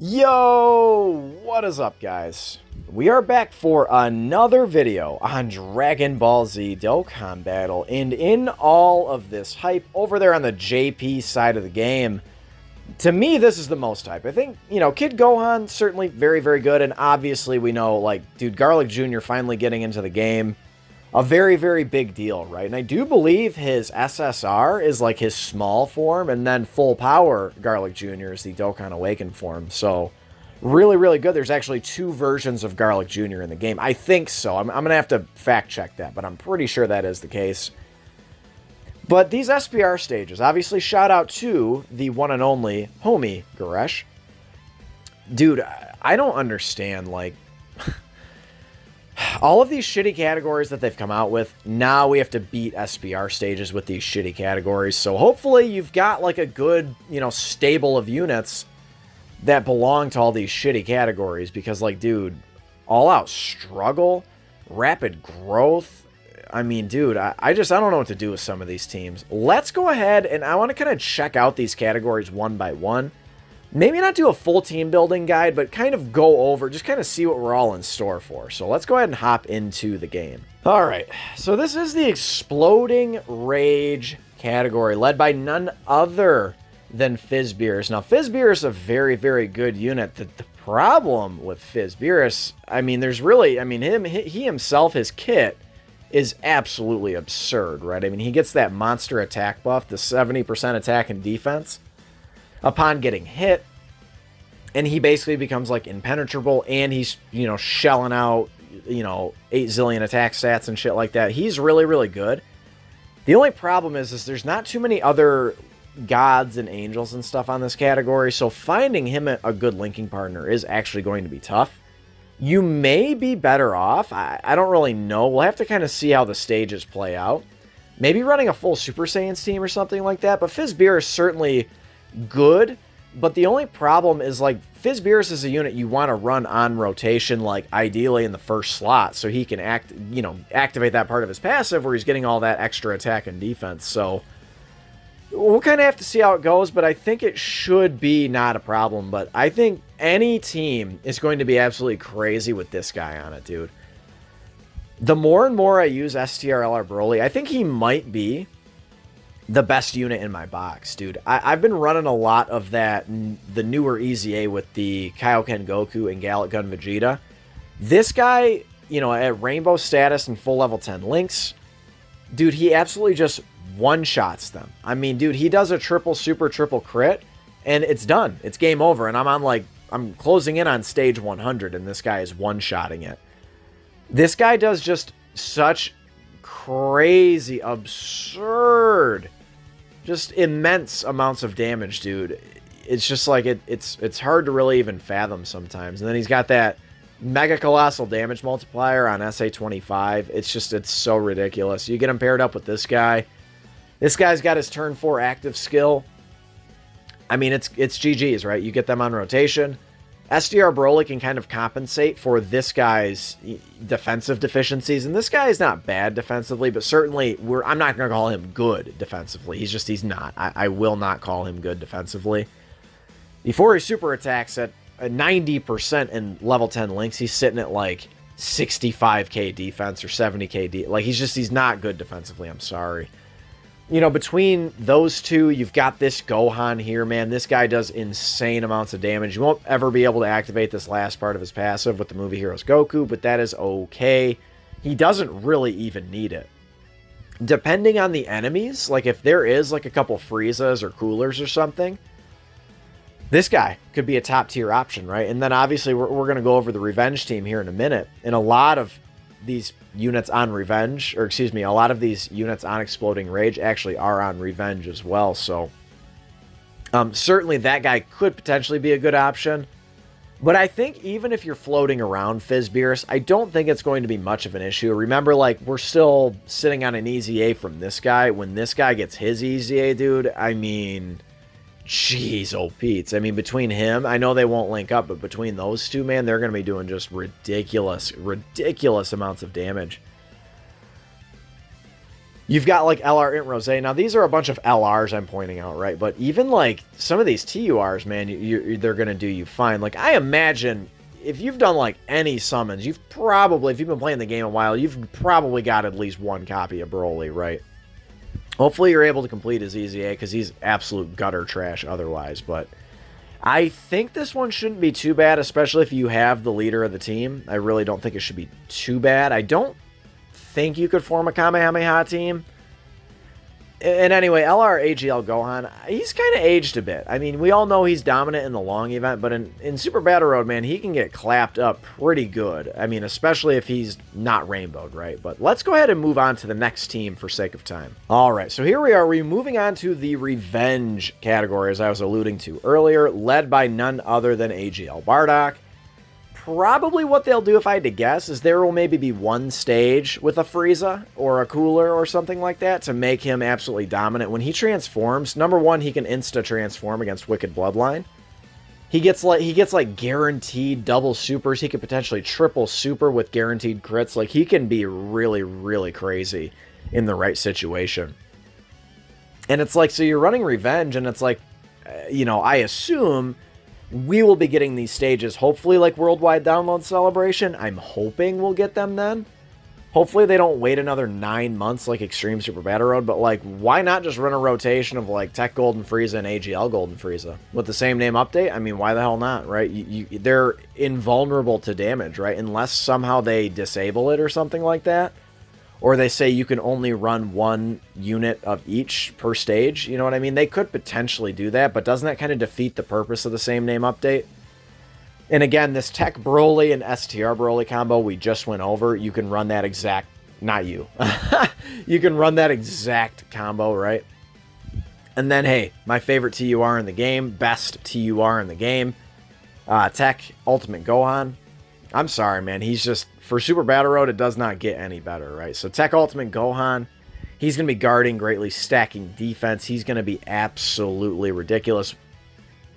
Yo, what is up, guys? We are back for another video on Dragon Ball Z Dokkan Battle, and in all of this hype over there on the JP side of the game, to me, this is the most hype. I think, Kid Gohan, certainly very, very good, and obviously we know, dude, Garlic Jr. finally getting into the game, a very, very big deal, right? And I do believe his SSR is like his small form, and then full power Garlic Jr. is the Dokkan Awakened form. So really, really good. There's actually two versions of Garlic Jr. in the game. I think so. I'm going to have to fact check that, but I'm pretty sure that is the case. But these SBR stages, obviously shout out to the one and only homie Goresh. Dude, I don't understand, all of these shitty categories that they've come out with, now we have to beat SBR stages with these shitty categories. So hopefully you've got a good, stable of units that belong to all these shitty categories. Because dude, all out struggle, rapid growth. I mean, dude, I don't know what to do with some of these teams. Let's go ahead and I want to kind of check out these categories one by one. Maybe not do a full team building guide, but kind of go over, just kind of see what we're all in store for. So let's go ahead and hop into the game. All right, so this is the Exploding Rage category, led by none other than Fizzbeerus. Now, Fizzbeerus is a very, very good unit. The problem with Fizzbeerus, I mean, he himself, his kit is absolutely absurd, right? I mean, he gets that monster attack buff, the 70% attack and defense upon getting hit, and he basically becomes impenetrable, and he's shelling out 8 zillion attack stats and shit like that. He's really, really good. The only problem is there's not too many other gods and angels and stuff on this category, so finding him a good linking partner is actually going to be tough. You may be better off, I don't really know, we'll have to kind of see how the stages play out. Maybe running a full Super Saiyans team or something like that, but Fizzbeer is certainly good, but the only problem is Fizzbeerus is a unit you want to run on rotation, ideally in the first slot, so he can activate that part of his passive where he's getting all that extra attack and defense. So we'll kind of have to see how it goes, but I think it should be not a problem. But I think any team is going to be absolutely crazy with this guy on it, dude. The more and more I use STRLR Broly, I think he might be the best unit in my box, dude. I've been running a lot of the newer EZA with the Kaioken Goku and Gallic Gun Vegeta. This guy, at Rainbow status and full level 10 links, dude, he absolutely just one-shots them. I mean, dude, he does a triple crit, and it's done. It's game over, and I'm closing in on stage 100, and this guy is one-shotting it. This guy does just such crazy, absurd, just immense amounts of damage, dude. It's just it's hard to really even fathom sometimes. And then he's got that mega colossal damage multiplier on SA25. It's so ridiculous. You get him paired up with this guy. This guy's got his turn 4 active skill. I mean, it's GG's, right? You get them on rotation. SDR Broly can kind of compensate for this guy's defensive deficiencies, and this guy is not bad defensively, but certainly I'm not going to call him good defensively. He's not. I will not call him good defensively. Before he super attacks at 90% in level 10 links, he's sitting at 65k defense or 70k he's not good defensively. I'm sorry. Between those two, you've got this Gohan here, man. This guy does insane amounts of damage. You won't ever be able to activate this last part of his passive with the Movie Heroes Goku, but that is okay. He doesn't really even need it. Depending on the enemies, if there is a couple Friezas or Coolers or something, this guy could be a top tier option, right? And then obviously we're going to go over the Revenge team here in a minute. And a lot of these units on Revenge, or excuse me, a lot of these units on Exploding Rage actually are on Revenge as well. So certainly that guy could potentially be a good option. But I think even if you're floating around Fizzbeerus, I don't think it's going to be much of an issue. Remember, we're still sitting on an EZA from this guy. When this guy gets his EZA, dude, I mean, jeez, oh Pete's. I mean, between him, I know they won't link up, but between those two, man, they're going to be doing just ridiculous amounts of damage. You've got like LR Int Rose. Now, these are a bunch of LRs I'm pointing out, right? But even like some of these TURs, man, they're going to do you fine. Like, I imagine if you've done like any summons, you've probably, if you've been playing the game a while, you've probably got at least one copy of Broly, right? Hopefully you're able to complete his EZA because he's absolute gutter trash otherwise. But I think this one shouldn't be too bad, especially if you have the leader of the team. I really don't think it should be too bad. I don't think you could form a Kamehameha team. And anyway, LR AGL Gohan, he's kind of aged a bit. I mean, we all know he's dominant in the long event, but in Super Battle Road, man, he can get clapped up pretty good. I mean, especially if he's not rainbowed, right? But let's go ahead and move on to the next team for sake of time. All right, so here we are. We're moving on to the Revenge category, as I was alluding to earlier, led by none other than AGL Bardock. Probably what they'll do, if I had to guess, is there will maybe be one stage with a Frieza or a Cooler or something like that to make him absolutely dominant. When he transforms, number one, he can insta-transform against Wicked Bloodline. He gets like guaranteed double supers. He could potentially triple super with guaranteed crits. Like, he can be really, really crazy in the right situation. And it's like, so you're running Revenge, and it's like, you know, I assume we will be getting these stages, hopefully like Worldwide Download Celebration. I'm hoping we'll get them then. Hopefully they don't wait another 9 months like Extreme Super Battle Road, but like, why not just run a rotation of like Tech Golden Frieza and AGL Golden Frieza with the same name update? I mean, why the hell not, right? They're invulnerable to damage, right? Unless somehow they disable it or something like that. Or they say you can only run one unit of each per stage. You know what I mean? They could potentially do that, but doesn't that kind of defeat the purpose of the same name update? And again, this Tech Broly and STR Broly combo we just went over, you can run that exact... Not you. You can run that exact combo, right? And then, hey, my favorite TUR in the game, best TUR in the game, Tech Ultimate Gohan. I'm sorry, man. He's just, for Super Battle Road, it does not get any better, right? So Tech Ultimate Gohan, he's going to be guarding greatly, stacking defense. He's going to be absolutely ridiculous.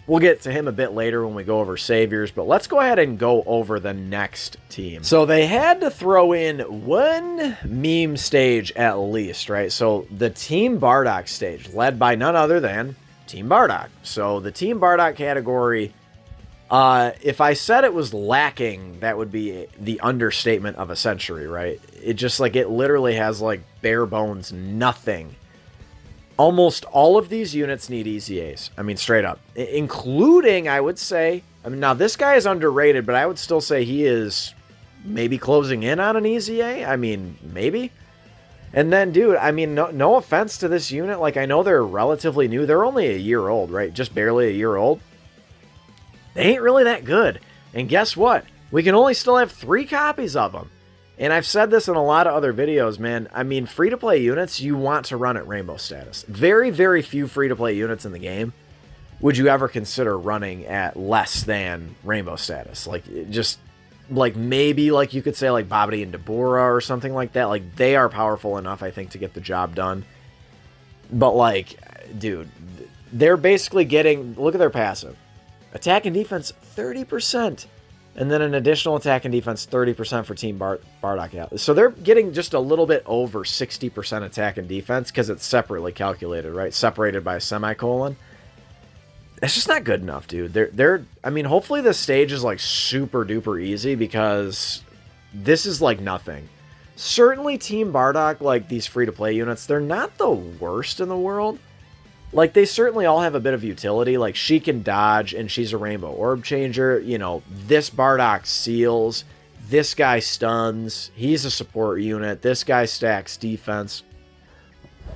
We'll get to him a bit later when we go over Saviors, but let's go ahead and go over the next team. So they had to throw in one meme stage at least, right? So the Team Bardock stage, led by none other than Team Bardock. So the Team Bardock category... if I said it was lacking, that would be the understatement of a century, right? It just, like, it literally has, like, bare bones nothing. Almost all of these units need EZAs. I mean, straight up. Including, I would say... I mean, now, this guy is underrated, but I would still say he is maybe closing in on an EZA. I mean, maybe. And then, dude, I mean, no offense to this unit. Like, I know they're relatively new. They're only a year old, right? Just barely a year old. They ain't really that good. And guess what? We can only still have 3 copies of them. And I've said this in a lot of other videos, man. I mean, free-to-play units, you want to run at Rainbow status. Very, very few free-to-play units in the game would you ever consider running at less than Rainbow status. Like, just, like, maybe, like, you could say, like, Babidi and Dabura or something like that. Like, they are powerful enough, I think, to get the job done. But, like, dude, they're basically getting... Look at their passive. Attack and defense, 30%. And then an additional attack and defense, 30% for Team Bardock. Yeah. So they're getting just a little bit over 60% attack and defense because it's separately calculated, right? Separated by a semicolon. That's just not good enough, dude. I mean, hopefully this stage is like super duper easy because this is like nothing. Certainly Team Bardock, like these free-to-play units, they're not the worst in the world. Like, they certainly all have a bit of utility. Like, she can dodge, and she's a Rainbow Orb Changer. You know, this Bardock seals. This guy stuns. He's a support unit. This guy stacks defense.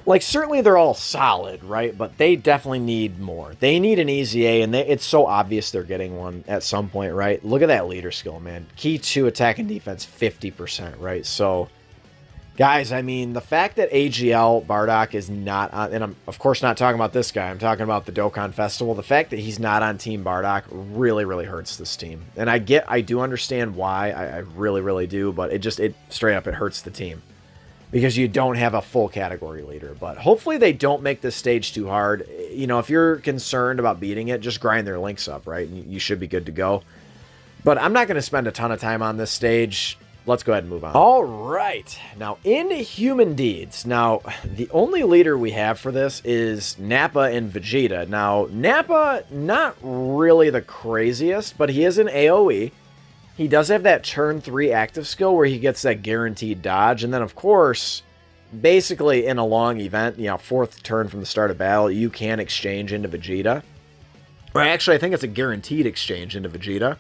Like, certainly they're all solid, right? But they definitely need more. They need an EZA, and it's so obvious they're getting one at some point, right? Look at that leader skill, man. Key 2 attack and defense, 50%, right? So... Guys, I mean, the fact that AGL Bardock is not on, and I'm of course not talking about this guy, I'm talking about the Dokkan Festival, the fact that he's not on Team Bardock really, really hurts this team. And I do understand why, I really, really do, but it straight up, it hurts the team. Because you don't have a full category leader. But hopefully they don't make this stage too hard. You know, if you're concerned about beating it, just grind their links up, right? And you should be good to go. But I'm not going to spend a ton of time on this stage. let's go ahead and move on. All right. Now, Inhuman Deeds. Now, the only leader we have for this is Napa and Vegeta. Now, Napa, not really the craziest, but he is an AoE. He does have that turn 3 active skill where he gets that guaranteed dodge. And then, of course, basically in a long event, 4th turn from the start of battle, you can exchange into Vegeta. Or actually, I think it's a guaranteed exchange into Vegeta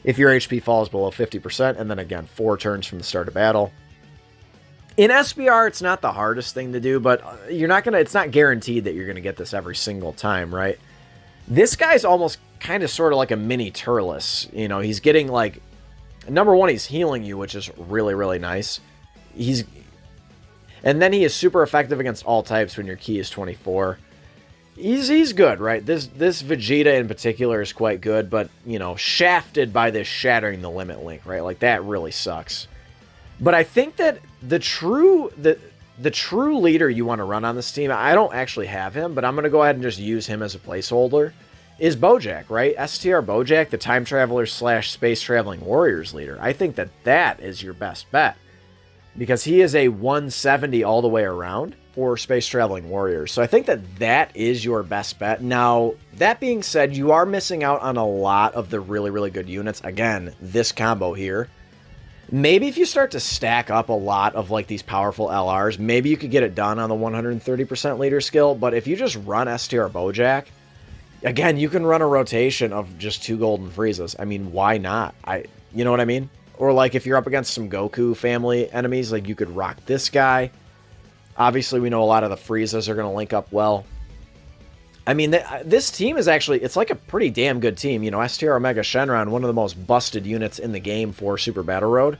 if your HP falls below 50%, and then again, 4 turns from the start of battle. In SBR, it's not the hardest thing to do, but it's not guaranteed that you're gonna get this every single time, right? This guy's almost kind of sort of like a mini Turles. He's getting like, number one, he's healing you, which is really, really nice. And then he is super effective against all types when your key is 24. He's good, right? This Vegeta in particular is quite good, but, shafted by this Shattering the Limit link, right? Like, that really sucks. But I think that the true leader you want to run on this team, I don't actually have him, but I'm going to go ahead and just use him as a placeholder, is Bojack, right? STR Bojack, the Time Traveler / Space Traveling Warriors leader. I think that is your best bet, because he is a 170 all the way around for Space Traveling Warriors. So I think that is your best bet. Now, that being said, you are missing out on a lot of the really, really good units. Again, this combo here. Maybe if you start to stack up a lot of like these powerful LRs, maybe you could get it done on the 130% leader skill. But if you just run STR Bojack, again, you can run a rotation of just 2 golden Friezas. I mean, why not? You know what I mean? Or like if you're up against some Goku family enemies, like you could rock this guy. Obviously, we know a lot of the Friezas are going to link up well. I mean, this team is actually, it's like a pretty damn good team. STR Omega Shenron, one of the most busted units in the game for Super Battle Road,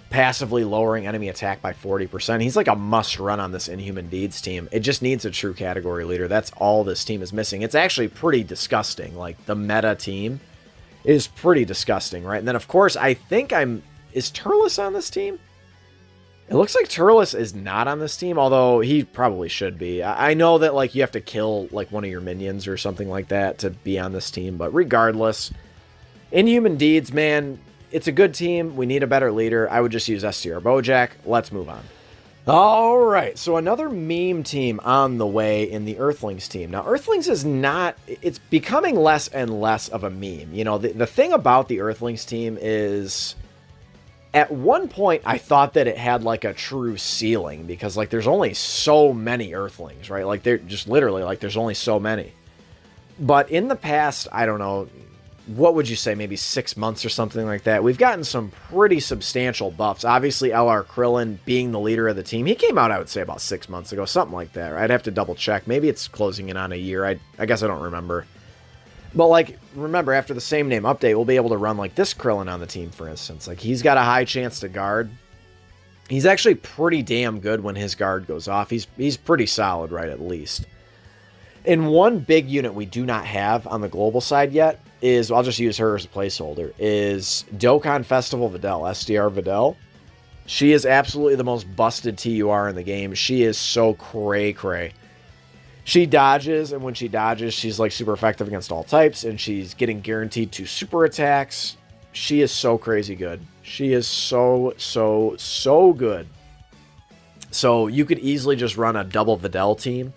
passively lowering enemy attack by 40%. He's like a must run on this Inhuman Deeds team. It just needs a true category leader. That's all this team is missing. It's actually pretty disgusting. Like, the meta team is pretty disgusting, right? And then, of course, I think is Turles on this team? It looks like Turles is not on this team, although he probably should be. I know that, like, you have to kill, like, one of your minions or something like that to be on this team, but regardless, Inhuman Deeds, man, it's a good team. We need a better leader. I would just use STR Bojack. Let's move on. All right, so another meme team on the way in the Earthlings team. Now, Earthlings is not, it's becoming less and less of a meme. The thing about the Earthlings team is, at one point, I thought that it had, like, a true ceiling, because, like, there's only so many Earthlings, right? Like, they're just literally, like, there's only so many. But in the past, I don't know, what would you say, maybe 6 months or something like that, we've gotten some pretty substantial buffs. Obviously, LR Krillin being the leader of the team, he came out, I would say, about 6 months ago, something like that. I'd have to double check. Maybe it's closing in on a year. I guess I don't remember. But, like, remember, after the same name update, we'll be able to run, like, this Krillin on the team, for instance. Like, he's got a high chance to guard. He's actually pretty damn good when his guard goes off. He's pretty solid, right, at least. And one big unit we do not have on the global side yet is, I'll just use her as a placeholder, is Dokkan Festival Videl, SDR Videl. She is absolutely the most busted TUR in the game. She is so cray-cray. She dodges, and when she dodges, she's like super effective against all types, and she's getting guaranteed 2 super attacks. She is so crazy good. She is so good. So you could easily just run a double Videl team,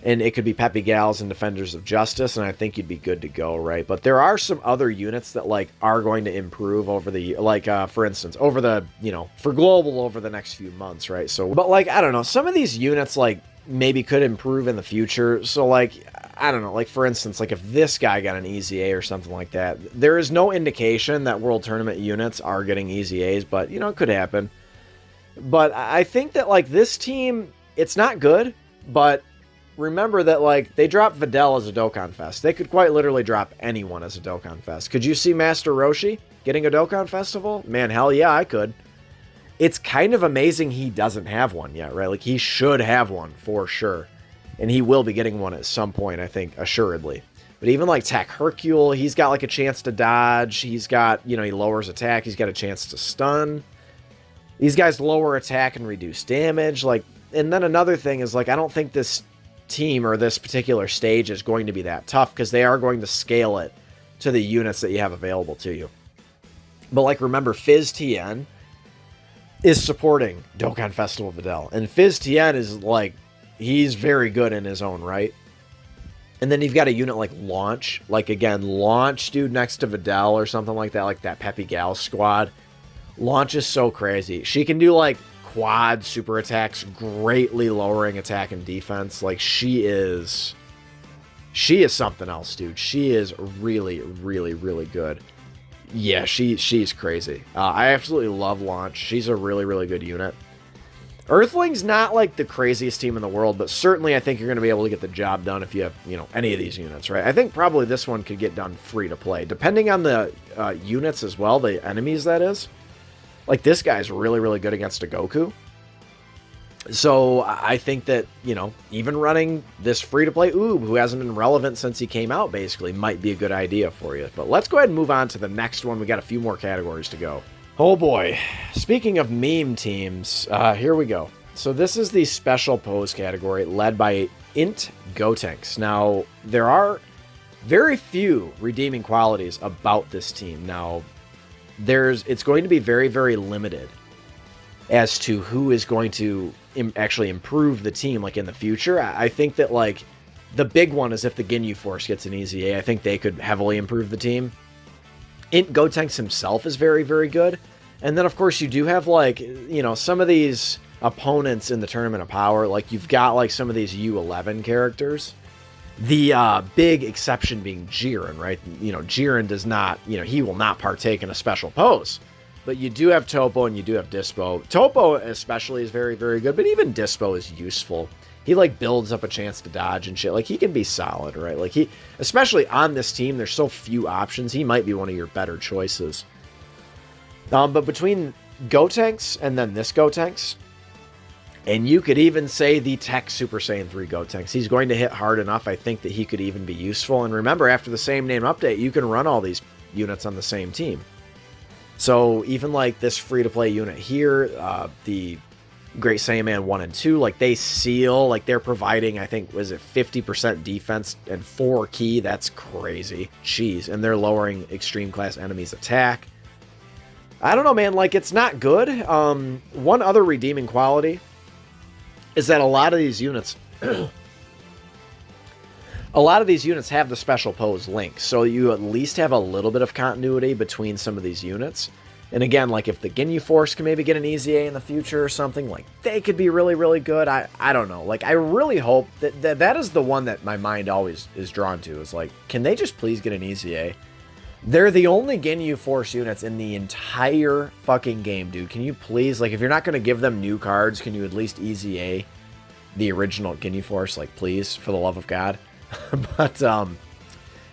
and it could be Peppy Gals and Defenders of Justice, and I think you'd be good to go, right? But there are some other units that, like, are going to improve over the, like, for instance, over the, for global over the next few months, right? So, but, like, I don't know, some of these units, like, maybe could improve in the future. So, like, I don't know, like, for instance, like, if this guy got an easy A or something like that, there is no indication that World Tournament units are getting easy A's, but, it could happen. But I think that, like, this team, it's not good, but remember that, like, they dropped Videl as a Dokkan Fest. They could quite literally drop anyone as a Dokkan Fest. Could you see Master Roshi getting a Dokkan Festival? Man, hell yeah, I could. It's kind of amazing he doesn't have one yet, right? Like, he should have one for sure. And he will be getting one at some point, I think, assuredly. But even like Tech Hercule, he's got like a chance to dodge. He's got, he lowers attack. He's got a chance to stun. These guys lower attack and reduce damage. Like, and then another thing is, like, I don't think this team or this particular stage is going to be that tough, because they are going to scale it to the units that you have available to you. But, like, remember, Fizz TN, is supporting Dokkan Festival Videl. And Fizz Tien is like, he's very good in his own right. And then you've got a unit like Launch. Like, again, Launch, dude, next to Videl or something like that. Like that Peppy Gal squad. Launch is so crazy. She can do, like, quad super attacks, greatly lowering attack and defense. Like, she is something else, dude. She is really, really, really good. Yeah, she's crazy. I absolutely love Launch. She's a really, really good unit. Earthling's not like the craziest team in the world, but certainly I think you're going to be able to get the job done if you have, you know, any of these units, right? I think probably this one could get done free to play, depending on the units as well, the enemies, that is. Like, this guy's really, really good against a Goku. So I think that, you know, even running this free-to-play Oob, who hasn't been relevant since he came out, basically, might be a good idea for you. But let's go ahead and move on to the next one. We got a few more categories to go. Oh boy. Speaking of meme teams, here we go. So this is the special pose category led by Int Gotenks. Now, there are very few redeeming qualities about this team. Now, it's going to be very, very limited as to who is going to actually improve the team, like, in the future. I think that, like, the big one is if the Ginyu Force gets an easy A. I think they could heavily improve the team. Int Gotenks himself is very, very good. And then, of course, you do have, like, you know, some of these opponents in the Tournament of Power. Like, you've got, like, some of these U11 characters. The big exception being Jiren, right? You know, Jiren does not, you know, he will not partake in a special pose. But you do have Topo and you do have Dispo. Topo especially is very, very good, but even Dispo is useful. He, like, builds up a chance to dodge and shit. Like, he can be solid, right? Like, he, especially on this team, there's so few options. He might be one of your better choices. But between Gotenks and then this Gotenks, and you could even say the Tech Super Saiyan 3 Gotenks, he's going to hit hard enough, I think, that he could even be useful. And remember, after the same name update, you can run all these units on the same team. So even like this free-to-play unit here, the Great Saiyaman 1 and 2, like, they seal, like, they're providing, I think, was it 50% defense and 4 ki? That's crazy. Jeez. And they're lowering extreme class enemies' attack. I don't know, man. Like, it's not good. One other redeeming quality is that a lot of these units have the special pose link, so you at least have a little bit of continuity between some of these units. And again, like, if the Ginyu Force can maybe get an easy A in the future or something, like, they could be really, really good. I don't know. Like, I really hope that is the one that my mind always is drawn to, is like, can they just please get an easy A? They're the only Ginyu Force units in the entire fucking game, dude. Can you please, like, if you're not going to give them new cards, can you at least easy A the original Ginyu Force? Like, please, for the love of God. But,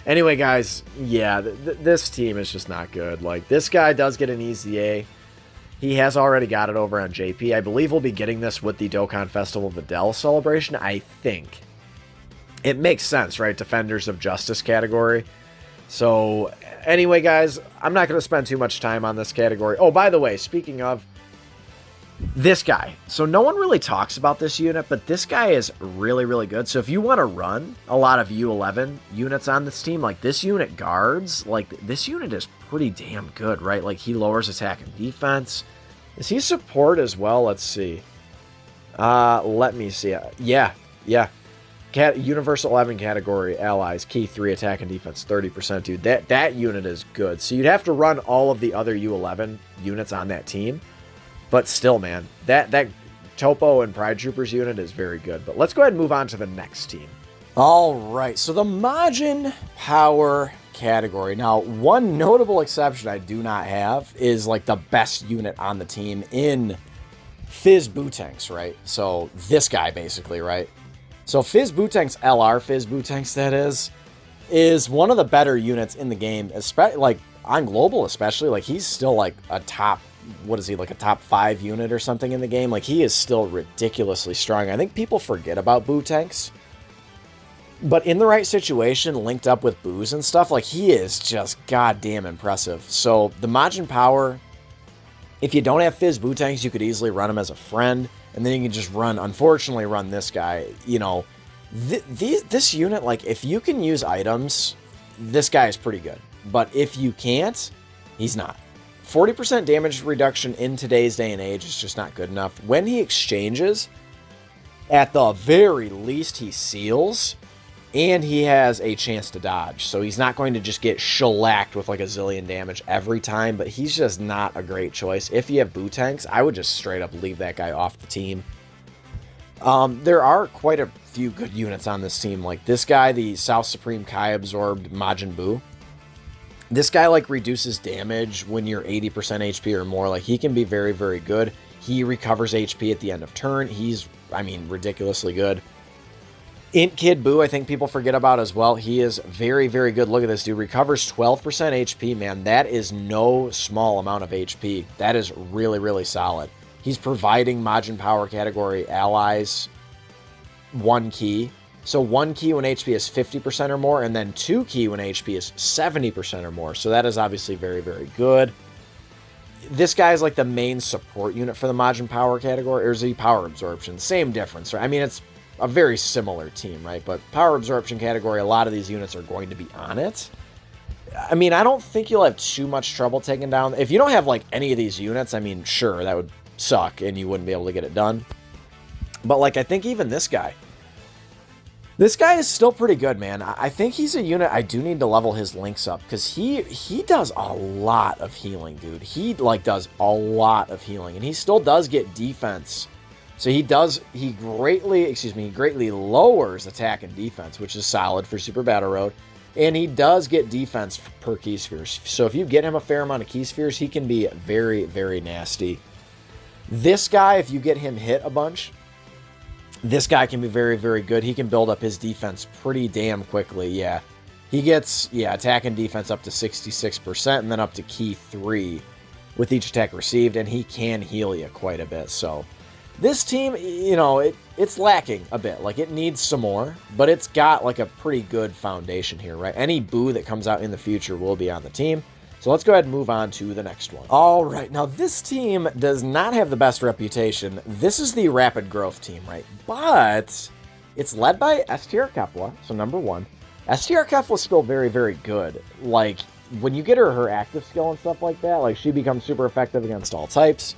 anyway, guys, yeah, this team is just not good. Like, this guy does get an easy A. He has already got it over on JP. I believe we'll be getting this with the Dokkan Festival Videl celebration, I think. It makes sense, right? Defenders of Justice category. So, anyway, guys, I'm not going to spend too much time on this category. Oh, by the way, speaking of this guy. So, no one really talks about this unit, but this guy is really, really good. So, if you want to run a lot of U11 units on this team, like, this unit guards, like, this unit is pretty damn good, right? Like, he lowers attack and defense. Is he support as well? Let's see. Let me see. Yeah. Universal 11 category allies, key 3 attack and defense 30%, dude. That unit is good. So you'd have to run all of the other U11 units on that team. But still, man, that Topo and Pride Troopers unit is very good. But let's go ahead and move on to the next team. All right, so the Majin Power category. Now, one notable exception I do not have is, like, the best unit on the team in Fizz Gotenks, right? So this guy, basically, right? So Fizz Gotenks, LR Fizz Gotenks, that is one of the better units in the game, especially, like, on global especially. Like, he's still, like, a top, what is he, like a top 5 unit or something in the game? Like, he is still ridiculously strong. I think people forget about Gotenks, but in the right situation, linked up with Boos and stuff, like, he is just goddamn impressive. So the Majin Power, if you don't have Fizz Gotenks, you could easily run him as a friend. And then you can just unfortunately run this guy. You know, this unit, like, if you can use items, this guy is pretty good. But if you can't, he's not. 40% damage reduction in today's day and age is just not good enough. When he exchanges, at the very least, he seals, and he has a chance to dodge. So he's not going to just get shellacked with like a zillion damage every time, but he's just not a great choice. If you have Gotenks, I would just straight up leave that guy off the team. There are quite a few good units on this team. Like this guy, the South Supreme Kai Absorbed Majin Buu. This guy like reduces damage when you're 80% HP or more. Like he can be very, very good. He recovers HP at the end of turn. He's, I mean, ridiculously good. Int Kid Buu, I think people forget about as well. He is very, very good. Look at this dude. Recovers 12% HP, man. That is no small amount of HP. That is really, really solid. He's providing Majin Power category allies 1 key. So 1 key when HP is 50% or more, and then 2 key when HP is 70% or more. So that is obviously very, very good. This guy is like the main support unit for the Majin Power category, or is he Power Absorption? Same difference, right? I mean, it's a very similar team, right? But Power Absorption category, a lot of these units are going to be on it. I mean, I don't think you'll have too much trouble taking down. If you don't have like any of these units, I mean, sure, that would suck and you wouldn't be able to get it done. But like, I think even this guy is still pretty good, man. I think he's a unit I do need to level his links up, because he does a lot of healing, dude. He like does a lot of healing, and he still does get defense. So he greatly lowers attack and defense, which is solid for Super Battle Road. And he does get defense per key spheres. So if you get him a fair amount of key spheres, he can be very, very nasty. This guy, if you get him hit a bunch, this guy can be very, very good. He can build up his defense pretty damn quickly, yeah. He gets, attack and defense up to 66%, and then up to key 3 with each attack received, and he can heal you quite a bit. So this team, you know, it's lacking a bit. Like, it needs some more, but it's got like a pretty good foundation here, right? Any Buu that comes out in the future will be on the team. So let's go ahead and move on to the next one. All right, now this team does not have the best reputation. This is the Rapid Growth team, right? But it's led by STR Kefla, so number 1. STR Kefla is still very, very good. Like, when you get her active skill and stuff like that, like, she becomes super effective against all types.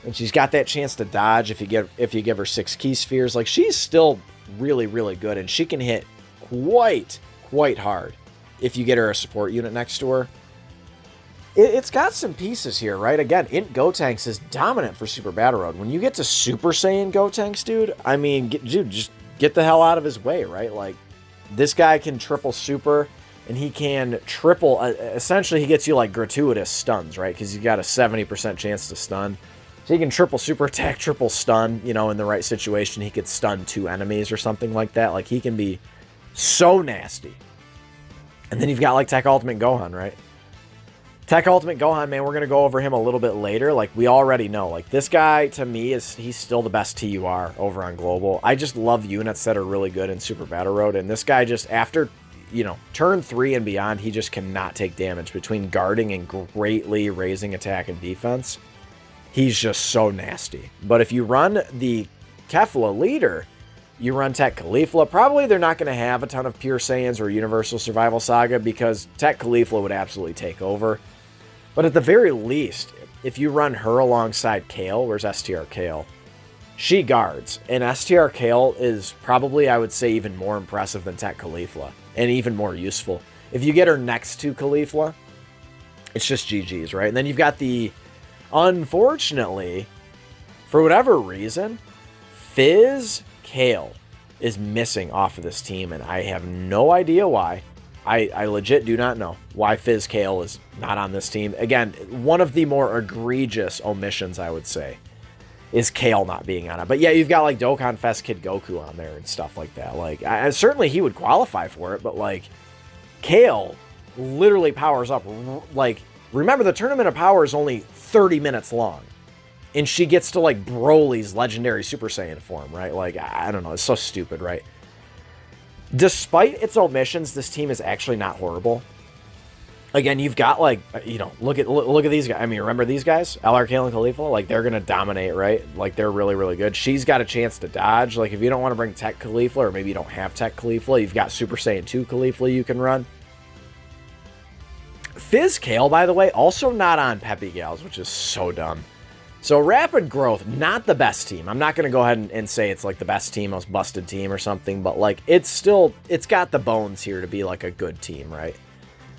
And she's got that chance to dodge if you give her 6 key spheres. Like, she's still really, really good, and she can hit quite hard if you get her a support unit next to her. It's got some pieces here, right? Again, Int Gotenks is dominant for Super Battle Road. When you get to Super Saiyan Gotenks, dude, I mean, dude, just get the hell out of his way, right? Like, this guy can triple super, and he can triple, essentially he gets you like gratuitous stuns, right? Because you got a 70% chance to stun. So he can triple super attack, triple stun, you know, in the right situation. He could stun 2 enemies or something like that. Like, he can be so nasty. And then you've got like Tech Ultimate Gohan, right? Tech Ultimate Gohan, man, we're going to go over him a little bit later. Like, we already know. Like, this guy, to me, he's still the best TUR over on Global. I just love units that are really good in Super Battle Road. And this guy just, after, you know, turn 3 and beyond, he just cannot take damage. Between guarding and greatly raising attack and defense, he's just so nasty. But if you run the Kefla leader, you run Tech Caulifla, probably they're not going to have a ton of Pure Saiyans or Universal Survival Saga, because Tech Caulifla would absolutely take over. But at the very least, if you run her alongside Kale, where's STR Kale? She guards. And STR Kale is probably, I would say, even more impressive than Tech Caulifla. And even more useful. If you get her next to Caulifla, it's just GG's, right? And then you've got the, unfortunately, for whatever reason, Fizz Kale is missing off of this team. And I have no idea why. I legit do not know why Fizz Kale is not on this team. Again, one of the more egregious omissions, I would say, is Kale not being on it. But yeah, you've got like Dokkan Fest Kid Goku on there and stuff like that. Like, certainly he would qualify for it, but like, Kale literally powers up. Like, remember, the Tournament of Power is only 30 minutes long. And she gets to like Broly's legendary Super Saiyan form, right? Like, I don't know. It's so stupid, right? Despite its omissions, this team is actually not horrible. Again, you've got like, you know, look at these guys. I mean, remember these guys? LR Kale and Caulifla? Like, they're going to dominate, right? Like, they're really, really good. She's got a chance to dodge. Like, if you don't want to bring Tech Caulifla, or maybe you don't have Tech Caulifla, you've got Super Saiyan 2 Caulifla you can run. Fizz Kale, by the way, also not on Peppy Gals, which is so dumb. So Rapid Growth, not the best team. I'm not going to go ahead and say it's like the best team, most busted team or something, but like it's got the bones here to be like a good team, right?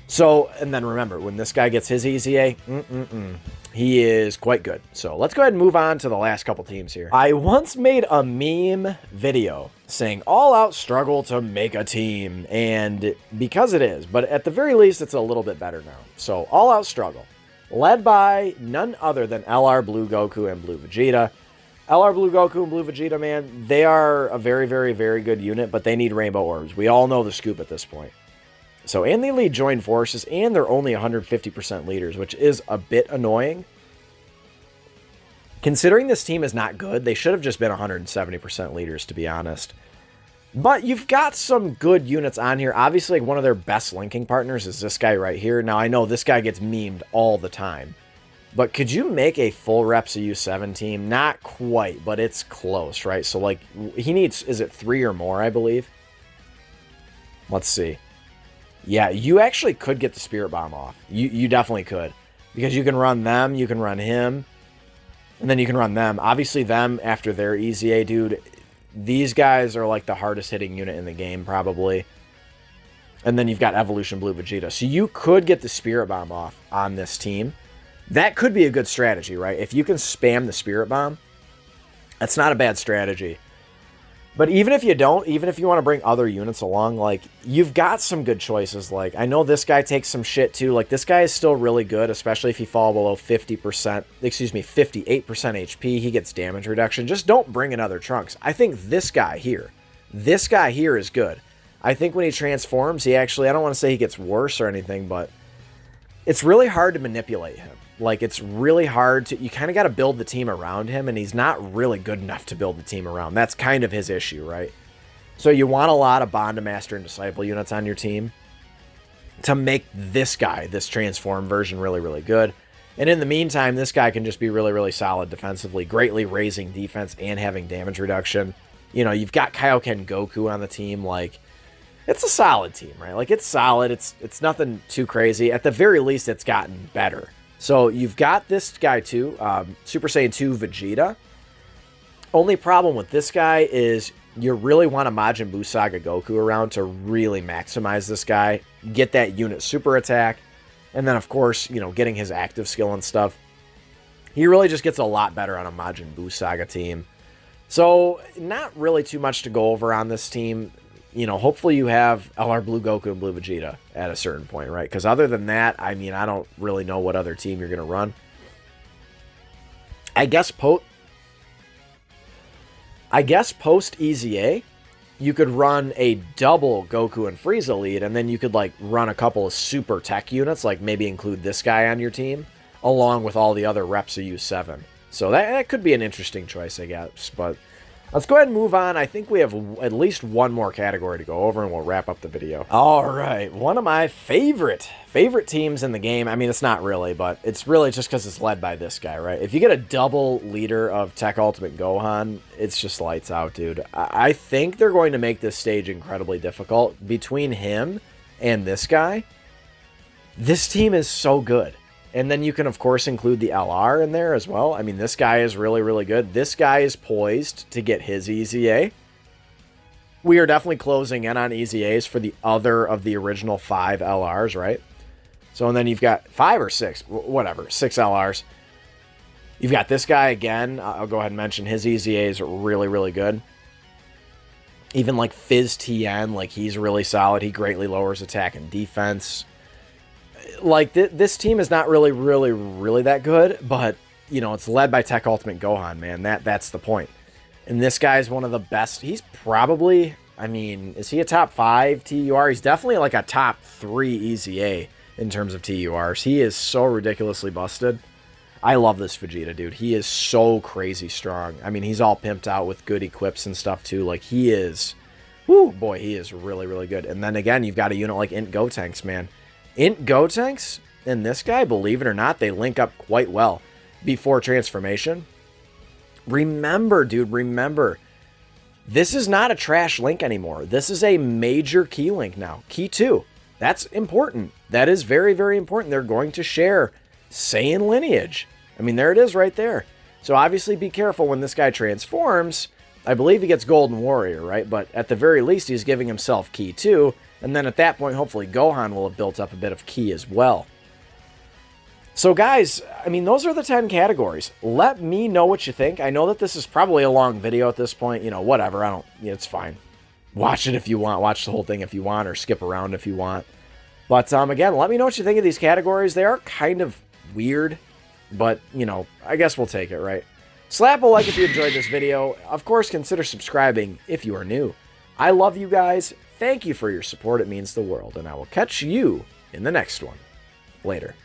So, and then remember, when this guy gets his EZA, he is quite good. So let's go ahead and move on to the last couple teams here. I once made a meme video saying all out struggle to make a team, and because it is, but at the very least, it's a little bit better now. So all out struggle. Led by none other than LR Blue Goku and Blue Vegeta. LR Blue Goku and Blue Vegeta, man, they are a very, very, very good unit, but they need Rainbow Orbs. We all know the scoop at this point. So, and they lead joint forces, and they're only 150% leaders, which is a bit annoying. Considering this team is not good, they should have just been 170% leaders, to be honest. But you've got some good units on here. Obviously, like, one of their best linking partners is this guy right here. Now, I know this guy gets memed all the time. But could you make a full reps U7 team? Not quite, but it's close, right? So, like, he needs, is it 3 or more, I believe? Let's see. Yeah, you actually could get the Spirit Bomb off. You definitely could. Because you can run them, you can run him, and then you can run them. Obviously, them, after their EZA, dude, these guys are like the hardest hitting unit in the game, probably. And then you've got Evolution Blue Vegeta. So you could get the Spirit Bomb off on this team. That could be a good strategy, right? If you can spam the Spirit Bomb, that's not a bad strategy. But even if you don't, even if you want to bring other units along, like, you've got some good choices. Like, I know this guy takes some shit too. Like, this guy is still really good, especially if you fall below 50%, excuse me, 58% HP. He gets damage reduction. Just don't bring in other Trunks. I think this guy here is good. I think when he transforms, he actually, I don't want to say he gets worse or anything, but it's really hard to manipulate him. Like, it's really hard to, you kind of got to build the team around him, and he's not really good enough to build the team around. That's kind of his issue, right? So you want a lot of Bond to Master and Disciple units on your team to make this guy, this transform version, really, really good. And in the meantime, this guy can just be really, really solid defensively, greatly raising defense and having damage reduction. You know, you've got Kaioken Goku on the team, like, it's a solid team, right? Like, it's solid, it's nothing too crazy. At the very least, it's gotten better. So you've got this guy too, Super Saiyan 2 Vegeta. Only problem with this guy is you really want a Majin Buu Saga Goku around to really maximize this guy, get that unit super attack, and then of course, you know, getting his active skill and stuff. He really just gets a lot better on a Majin Buu Saga team. So not really too much to go over on this team. You know, hopefully you have LR Blue Goku and Blue Vegeta at a certain point, right? Because other than that, I mean, I don't really know what other team you're going to run. I guess post EZA, you could run a double Goku and Frieza lead, and then you could, like, run a couple of super tech units, like maybe include this guy on your team, along with all the other reps of U7. So that could be an interesting choice, I guess, but let's go ahead and move on. I think we have at least one more category to go over, and we'll wrap up the video. All right, one of my favorite teams in the game. I mean, it's not really, but it's really just because it's led by this guy, right? If you get a double leader of Tech Ultimate Gohan, it's just lights out, dude. I think they're going to make this stage incredibly difficult. Between him and this guy, this team is so good. And then you can, of course, include the LR in there as well. I mean, this guy is really, really good. This guy is poised to get his EZA. We are definitely closing in on EZAs for the other of the original 5 LRs, right? So, and then you've got 5 or 6, whatever, 6 LRs. You've got this guy again. I'll go ahead and mention his EZA is really, really good. Even like Fizz TN, like, he's really solid. He greatly lowers attack and defense. Like, this team is not really that good, but, you know, it's led by Tech Ultimate Gohan, man. That's the point. And this guy's one of the best. He's probably, I mean, is he a top 5 TUR? He's definitely like a top 3 EZA in terms of TURs. He is so ridiculously busted. I love this Vegeta, dude. He is so crazy strong. I mean, he's all pimped out with good equips and stuff, too. Like, he is, whoo, boy, he is really good. And then, again, you've got a unit like Int Gotenks, man. Int Gotenks and this guy, believe it or not, they link up quite well before transformation. Remember, dude, remember, this is not a trash link anymore. This is a major key link now. Key 2. That's important. That is very, very important. They're going to share Saiyan lineage. I mean, there it is right there. So obviously be careful when this guy transforms. I believe he gets Golden Warrior, right? But at the very least, he's giving himself Ki too. And then at that point, hopefully Gohan will have built up a bit of Ki as well. So guys, I mean, those are the 10 categories. Let me know what you think. I know that this is probably a long video at this point. You know, whatever. It's fine. Watch it if you want. Watch the whole thing if you want, or skip around if you want. But again, let me know what you think of these categories. They are kind of weird, but, you know, I guess we'll take it, right? Slap a like if you enjoyed this video. Of course, consider subscribing if you are new. I love you guys. Thank you for your support. It means the world. And I will catch you in the next one. Later.